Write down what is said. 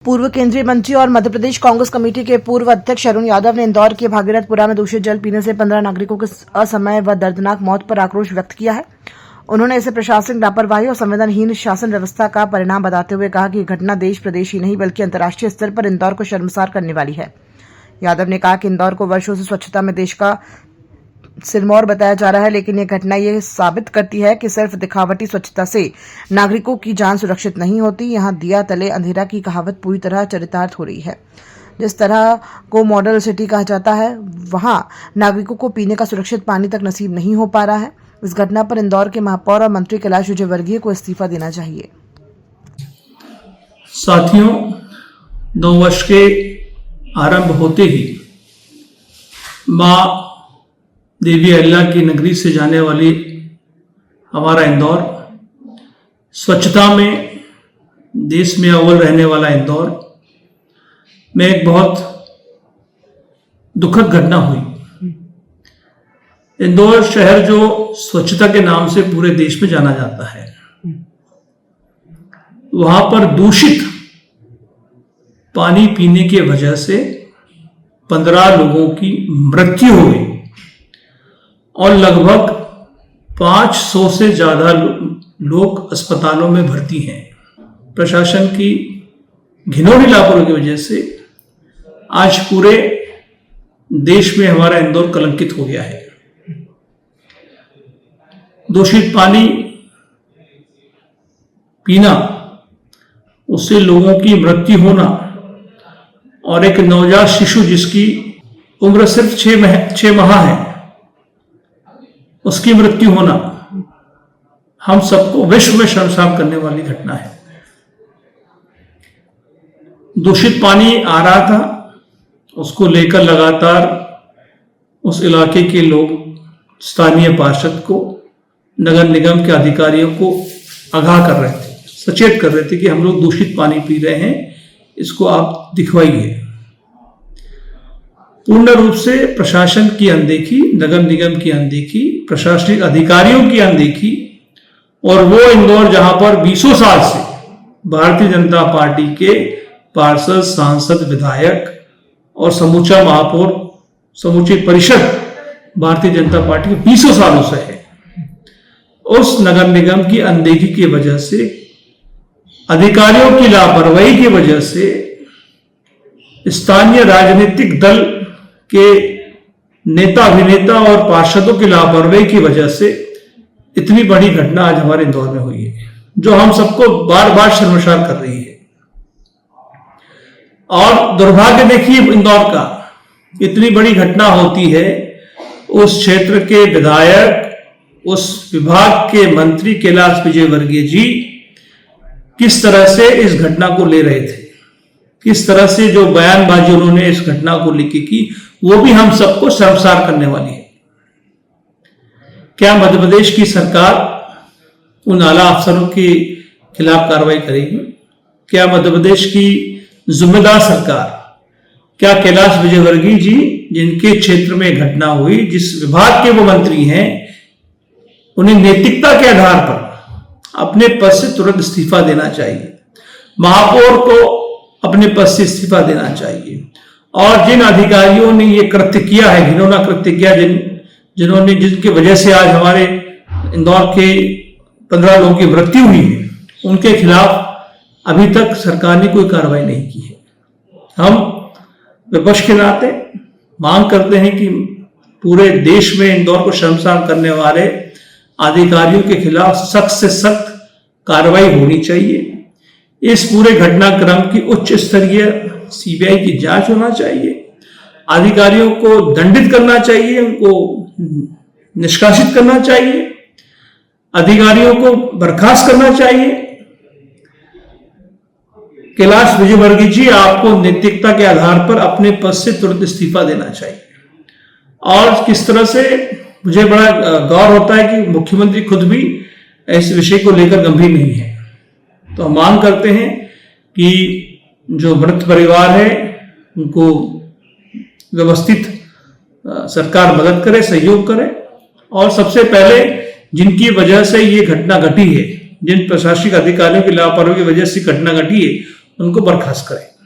पूर्व केंद्रीय मंत्री और मध्य प्रदेश कांग्रेस कमेटी के पूर्व अध्यक्ष अरुण यादव ने इंदौर के भागीरथपुरा में दूषित जल पीने से 15 नागरिकों की असमय व दर्दनाक मौत पर आक्रोश व्यक्त किया है। उन्होंने इसे प्रशासनिक लापरवाही और संवेदनहीन शासन व्यवस्था का परिणाम बताते हुए कहा कि यह घटना देश प्रदेश ही नहीं बल्कि अंतर्राष्ट्रीय स्तर पर इंदौर को शर्मसार करने वाली है। यादव ने कहा कि इंदौर को वर्षों से स्वच्छता में देश का सिरमौर बताया जा रहा है, लेकिन यह घटना यह साबित करती है कि सिर्फ दिखावटी स्वच्छता से नागरिकों की जान सुरक्षित नहीं होती। यहाँ दिया तले अंधेरा की कहावत पूरी तरह चरितार्थ हो रही है। जिस तरह को मॉडल सिटी कहा जाता है, वहाँ नागरिकों को पीने का सुरक्षित पानी तक नसीब नहीं हो पा रहा है। इस घटना पर इंदौर के महापौर और मंत्री कैलाश विजयवर्गीय को इस्तीफा देना चाहिए। साथियों, नववर्ष के आरंभ होते ही माँ देवी अल्लाह की नगरी से जाने वाली हमारा इंदौर, स्वच्छता में देश में अव्वल रहने वाला इंदौर में एक बहुत दुखद घटना हुई। इंदौर शहर जो स्वच्छता के नाम से पूरे देश में जाना जाता है, वहां पर दूषित पानी पीने की वजह से 15 लोगों की मृत्यु हो गई और लगभग 500 से ज्यादा लोग अस्पतालों में भर्ती हैं। प्रशासन की घिनौनी लापरवाही की वजह से आज पूरे देश में हमारा इंदौर कलंकित हो गया है। दूषित पानी पीना, उससे लोगों की मृत्यु होना और एक नवजात शिशु जिसकी उम्र सिर्फ 6 माह है, उसकी मृत्यु होना हम सबको विश्व में शर्मसार करने वाली घटना है। दूषित पानी आ रहा था, उसको लेकर लगातार उस इलाके के लोग स्थानीय पार्षद को, नगर निगम के अधिकारियों को आगाह कर रहे थे, सचेत कर रहे थे कि हम लोग दूषित पानी पी रहे हैं, इसको आप दिखवाइए। पूर्ण रूप से प्रशासन की अनदेखी, नगर निगम की अनदेखी, प्रशासनिक अधिकारियों की अनदेखी, और वो इंदौर जहां पर 20 साल से भारतीय जनता पार्टी के पार्षद, सांसद, विधायक और समूचा महापौर, समूची परिषद भारतीय जनता पार्टी के 20 सालों से है, उस नगर निगम की अनदेखी की वजह से, अधिकारियों की लापरवाही की वजह से, स्थानीय राजनीतिक दल के नेता, अभिनेता और पार्षदों की लापरवाही की वजह से इतनी बड़ी घटना आज हमारे इंदौर में हुई है, जो हम सबको बार बार शर्मसार कर रही है। और दुर्भाग्य देखिए इंदौर का, इतनी बड़ी घटना होती है, उस क्षेत्र के विधायक, उस विभाग के मंत्री कैलाश विजयवर्गीय जी किस तरह से इस घटना को ले रहे थे, किस तरह से जो बयानबाजी उन्होंने इस घटना को लेकर की, वो भी हम सबको शर्मसार करने वाली है। क्या मध्य प्रदेश की सरकार उन आला अफसरों के खिलाफ कार्रवाई करेगी? क्या मध्य प्रदेश की जिम्मेदार सरकार, क्या कैलाश विजयवर्गीय जी, जिनके क्षेत्र में घटना हुई, जिस विभाग के वो मंत्री हैं, उन्हें नैतिकता के आधार पर अपने पद से तुरंत इस्तीफा देना चाहिए। महापौर को अपने पद से इस्तीफा देना चाहिए। और जिन अधिकारियों ने ये कृत्य किया है, घिनौना कृत्य किया, जिनकी वजह से आज हमारे इंदौर के 15 लोगों की मृत्यु हुई है, उनके खिलाफ अभी तक सरकार ने कोई कार्रवाई नहीं की है। हम विपक्ष के नाते मांग करते हैं कि पूरे देश में इंदौर को शर्मसार करने वाले अधिकारियों के खिलाफ सख्त से सख्त कार्रवाई होनी चाहिए। इस पूरे घटनाक्रम की उच्च स्तरीय सीबीआई की जांच होना चाहिए। अधिकारियों को दंडित करना चाहिए, उनको निष्कासित करना चाहिए, अधिकारियों को बर्खास्त करना चाहिए। कैलाश विजयवर्गीय जी, आपको नैतिकता के आधार पर अपने पद से तुरंत इस्तीफा देना चाहिए। और किस तरह से मुझे बड़ा गौर होता है कि मुख्यमंत्री खुद भी इस विषय को लेकर गंभीर नहीं है। तो हम मांग करते हैं कि जो मृत परिवार है, उनको व्यवस्थित सरकार मदद करे, सहयोग करे, और सबसे पहले जिनकी वजह से ये घटना घटी है, जिन प्रशासनिक अधिकारियों की लापरवाही की वजह से घटना घटी है, उनको बर्खास्त करें।